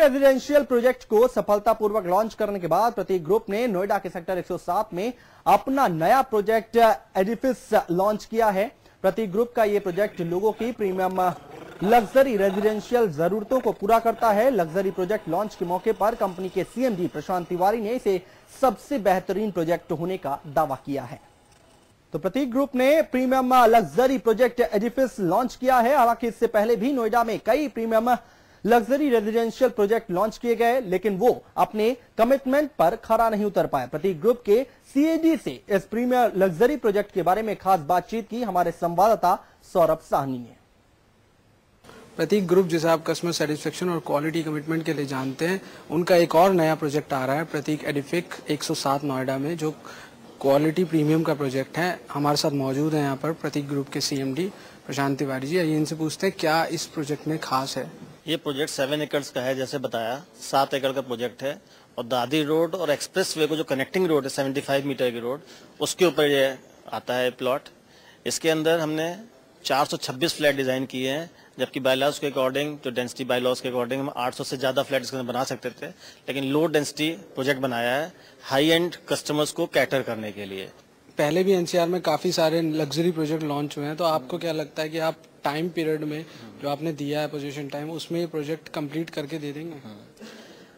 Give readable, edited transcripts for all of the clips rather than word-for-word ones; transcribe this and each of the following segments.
Residential project को सफलतापूर्वक launch करने के बाद प्रतीक ग्रुप ने नोएडा के सेक्टर 107 में अपना नया प्रोजेक्ट एडिफिस लॉन्च किया है। प्रतीक ग्रुप का यह प्रोजेक्ट लोगों की प्रीमियम लग्जरी रेजिडेंशियल जरूरतों को पूरा करता है। लग्जरी प्रोजेक्ट लॉन्च के मौके पर कंपनी के सीएमडी प्रशांत तिवारी ने इसे सबसे बेहतरीन प्रोजेक्ट होने का दावा किया है। तो प्रतीक ग्रुप ने premium luxury project Edifice launch किया है। हालांकि इससे पहले भी नोएडा में कई premium luxury residential project launch किए गए, लेकिन वो अपने कमिटमेंट पर खरा नहीं उतर पाए। प्रतीक ग्रुप के सीएडी से इस प्रीमियम लग्जरी प्रोजेक्ट के बारे में खास बातचीत की हमारे संवाददाता सौरभ साहनी ने। प्रतीक ग्रुप, जिसे आप कस्टमर सेटिस्फेक्शन और क्वालिटी कमिटमेंट के लिए जानते हैं, उनका एक और नया प्रोजेक्ट आ रहा है प्रतीक एडिफिक 107 नोएडा में, जो क्वालिटी प्रीमियम का प्रोजेक्ट है। हमारे साथ मौजूद है यहाँ पर प्रतीक ग्रुप के सीएमडी प्रशांत तिवारी जी। आइए इनसे पूछते हैं क्या इस प्रोजेक्ट में खास है। ये प्रोजेक्ट 7 एकड़ का है, जैसे बताया 7 एकड़ का प्रोजेक्ट है और दादी रोड और एक्सप्रेस वे को जो कनेक्टिंग रोड है 75 मीटर की रोड, उसके ऊपर ये आता है प्लॉट। इसके अंदर हमने 426 फ्लैट डिजाइन किए हैं, जबकि बायलॉज के अकॉर्डिंग, जो डेंसिटी बायलॉज के अकॉर्डिंग हम 800 से ज्यादा फ्लैट इसके अंदर बना सकते थे, लेकिन लो डेंसिटी प्रोजेक्ट बनाया है हाई एंड कस्टमर्स को कैटर करने के लिए। पहले भी एनसीआर में काफी सारे लग्जरी प्रोजेक्ट लॉन्च हुए हैं, तो आपको क्या लगता है कि आप टाइम पीरियड में जो आपने दिया है पोजीशन टाइम, उसमें ये प्रोजेक्ट कंप्लीट करके दे देंगे?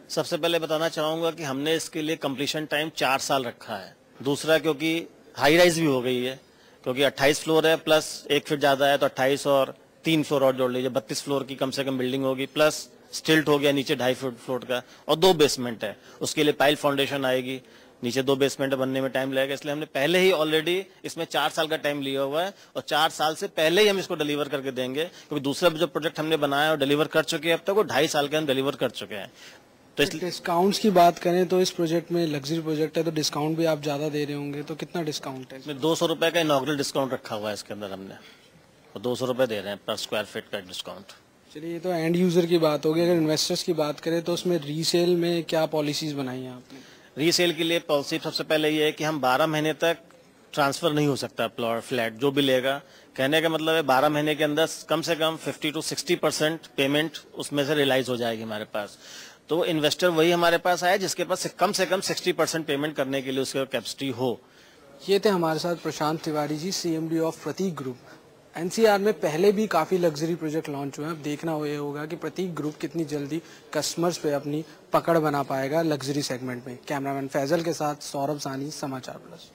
सबसे पहले बताना चाहूंगा कि हमने इसके लिए कंप्लीशन टाइम 4 साल रखा है। दूसरा, क्योंकि हाई राइज भी हो गई है, क्योंकि 28 फ्लोर है प्लस 1 फीट ज्यादा है, तो 28 और 3 फ्लोर और जोड़ लीजिए 32 फ्लोर की कम से कम बिल्डिंग होगी, प्लस स्टिल्ट हो गया नीचे 2.5 फुट का, और 2 बेसमेंट है। उसके लिए पाइल फाउंडेशन आएगी, नीचे 2 बेसमेंट बनने में टाइम लगेगा, इसलिए हमने पहले ही ऑलरेडी इसमें 4 साल का टाइम लिया हुआ है और 4 साल से पहले ही हम इसको डिलीवर करके देंगे, क्योंकि दूसरा जो प्रोजेक्ट हमने बनाया और डिलीवर कर चुके हैं अब तक, वो 2.5 साल के हम डिलीवर कर चुके हैं। तो डिस्काउंट्स की बात करें तो इस प्रोजेक्ट में लग्जरी प्रोजेक्ट है, तो डिस्काउंट भी आप ज्यादा दे रहे होंगे, तो कितना डिस्काउंट है? 200 रुपए का इनॉग्रल डिस्काउंट रखा हुआ है इसके अंदर हमने, और 200 रुपए दे रहे हैं पर स्क्वायर फीट का डिस्काउंट। चलिए, ये तो एंड यूजर की बात होगी। अगर इन्वेस्टर्स की बात करें तो उसमें रीसेल में क्या पॉलिसीज बनाई है आपने? रीसेल के लिए पॉलिसी सबसे पहले ये है कि हम 12 महीने तक ट्रांसफर नहीं हो सकता प्लॉट फ्लैट जो भी लेगा। कहने का मतलब है 12 महीने के अंदर कम से कम 50 to 60% पेमेंट उसमें से रियलाइज हो जाएगी हमारे पास। तो इन्वेस्टर वही हमारे पास आया जिसके पास कम से कम 60% पेमेंट करने के लिए उसके कैपेसिटी हो। ये थे हमारे साथ Prashant Tiwari ji, CMD of Pratik group. NCR में पहले भी काफी लग्जरी प्रोजेक्ट लॉन्च हुए हैं। अब देखना ये होगा कि प्रतीक ग्रुप कितनी जल्दी कस्टमर्स पे अपनी पकड़ बना पाएगा लग्जरी सेगमेंट में। कैमरामैन फैजल के साथ सौरभ सानी, समाचार प्लस।